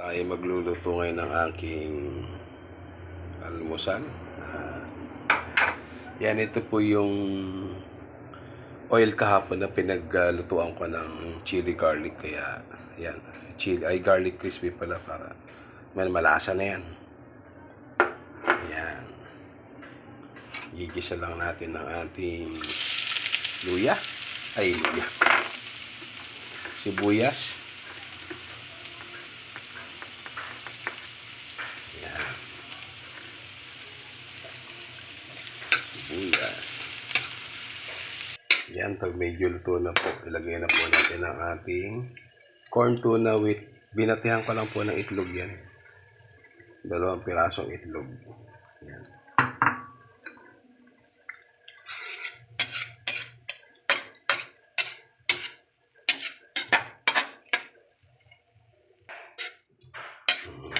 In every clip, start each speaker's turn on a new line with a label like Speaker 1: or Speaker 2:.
Speaker 1: Tayo magluluto ngayon ng aking almusal. Yan, ito po yung oil kahapon na pinaglutuan ko ng chili garlic. Kaya yan, chili ay garlic crispy pala para malasa na yan. Yan. Gigisa lang natin ng ating luya. Sibuyas. Yan. Sibuyas. Yan, pag medyo luto na po, ilagay na po natin ang ating corn tuna with, binatihan ko lang po ng itlog yan. 2 pirasong itlog. Yan.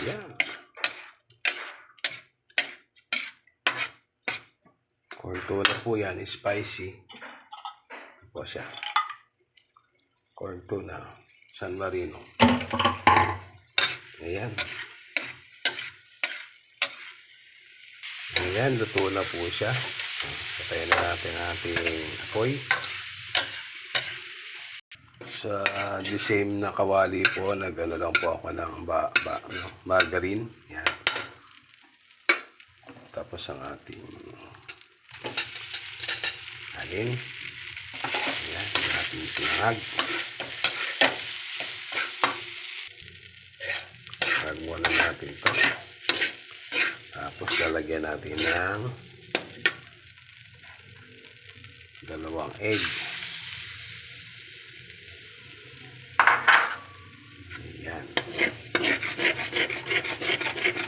Speaker 1: Yan. Corn tuna po yan, spicy. Po siya. Corn tuna, San Marino. Ayan. Ayan, luto na po siya. Patayin na natin ating apoy. Sa the same na kawali po, nag-ano lang po ako ng margarine. Yan. Tapos ang ating alin. Yan, ang ating sinangag. Lagyan muna natin ito. Tapos lalagyan natin ng 2 egg. Ayan.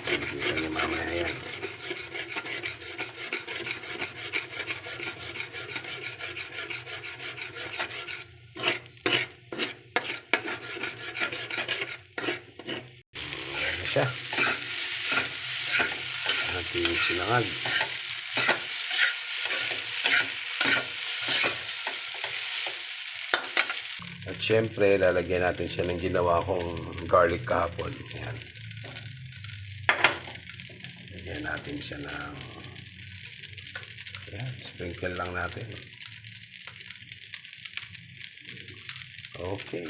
Speaker 1: Kita niyo mamaya yan. Ayan siya. Ating sinangag. At syempre, lalagyan natin siya ng ginawa kong garlic kahapon. Ayan. Lagyan natin siya ng ayan, sprinkle lang natin. Okay.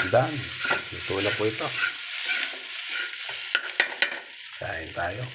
Speaker 1: Done. Luto na po ito. Kain tayo.